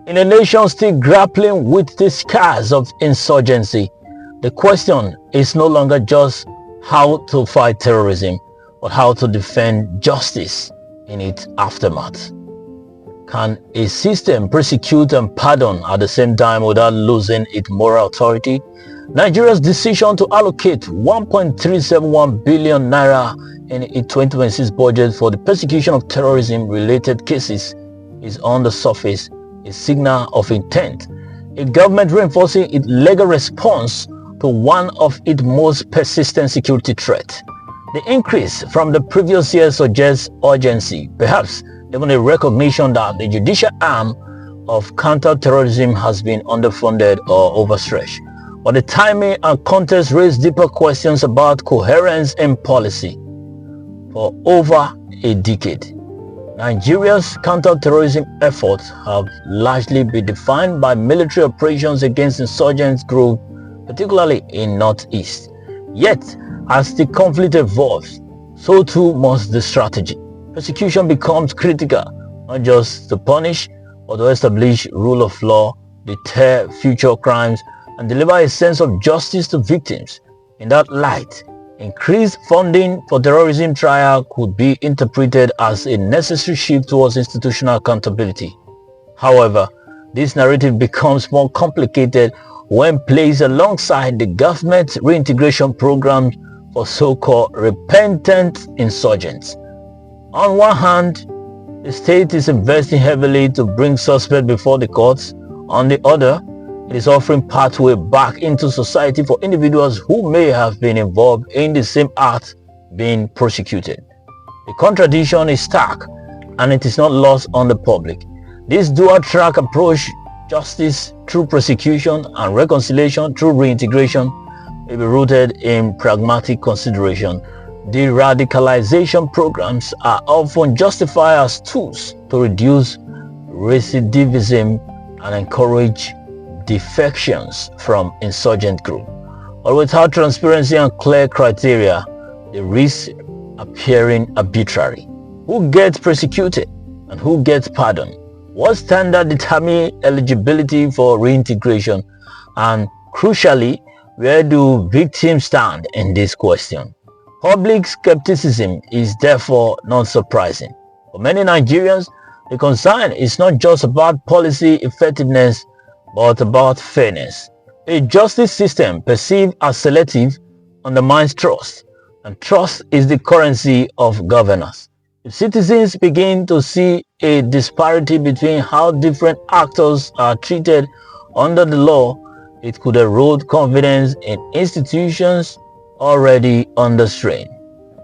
In a nation still grappling with the scars of insurgency, the question is no longer just how to fight terrorism, but how to defend justice in its aftermath. Can a system prosecute and pardon at the same time without losing its moral authority? Nigeria's decision to allocate 1.371 billion naira in its 2026 budget for the prosecution of terrorism-related cases is on the surface a signal of intent, a government reinforcing its legal response to one of its most persistent security threats. The increase from the previous year suggests urgency, perhaps even a recognition that the judicial arm of counterterrorism has been underfunded or overstretched. But the timing and context raise deeper questions about coherence in policy. For over a decade, Nigeria's counterterrorism efforts have largely been defined by military operations against insurgent groups, particularly in Northeast. Yet, as the conflict evolves, so too must the strategy. Prosecution becomes critical, not just to punish, but to establish rule of law, deter future crimes, and deliver a sense of justice to victims. In that light, increased funding for terrorism trial could be interpreted as a necessary shift towards institutional accountability. However, this narrative becomes more complicated when placed alongside the government's reintegration programs for so-called repentant insurgents. On one hand, the state is investing heavily to bring suspects before the courts. On the other, it is offering pathway back into society for individuals who may have been involved in the same act being prosecuted. The contradiction is stark, and it is not lost on the public. This dual-track approach, justice through prosecution and reconciliation through reintegration, may be rooted in pragmatic consideration. De-radicalization programs are often justified as tools to reduce recidivism and encourage defections from insurgent groups. But without transparency and clear criteria, the risks appearing arbitrary. Who gets prosecuted and who gets pardoned? What standard determine eligibility for reintegration? And crucially, where do victims stand in this question? Public skepticism is therefore not surprising. For many Nigerians, the concern is not just about policy effectiveness, but about fairness. A justice system perceived as selective undermines trust, and trust is the currency of governance. If citizens begin to see a disparity between how different actors are treated under the law, it could erode confidence in institutions already under strain.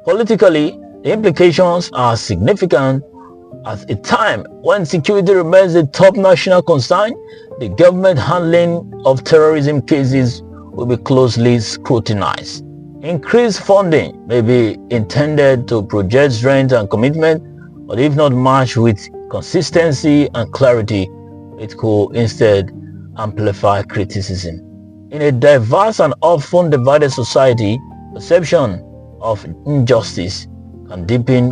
Politically, the implications are significant. At a time when security remains a top national concern, the government handling of terrorism cases will be closely scrutinized. Increased funding may be intended to project strength and commitment, but if not matched with consistency and clarity, it could instead amplify criticism. In a diverse and often divided society, perception of injustice can deepen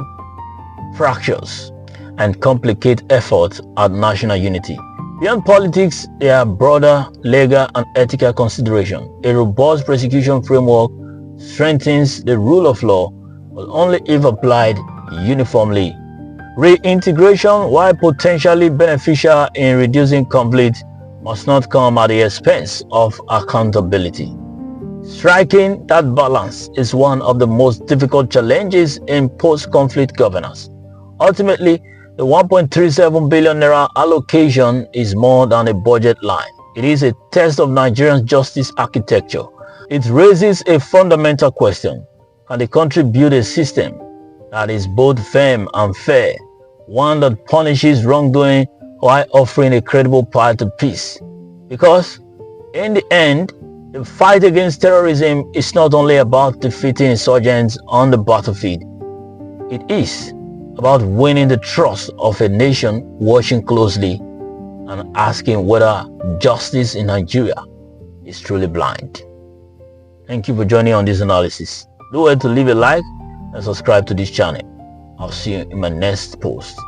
fractures and complicate efforts at national unity. Beyond politics, there are broader legal and ethical considerations. A robust prosecution framework strengthens the rule of law, but only if applied uniformly. Reintegration, while potentially beneficial in reducing conflict, must not come at the expense of accountability. Striking that balance is one of the most difficult challenges in post-conflict governance. Ultimately, the 1.37 billion naira allocation is more than a budget line. It is a test of Nigerian justice architecture. It raises a fundamental question. Can the country build a system that is both firm and fair, one that punishes wrongdoing while offering a credible path to peace? Because in the end, the fight against terrorism is not only about defeating insurgents on the battlefield. It is about winning the trust of a nation watching closely and asking whether justice in Nigeria is truly blind. Thank you for joining on this analysis. Don't forget to leave a like and subscribe to this channel. I'll see you in my next post.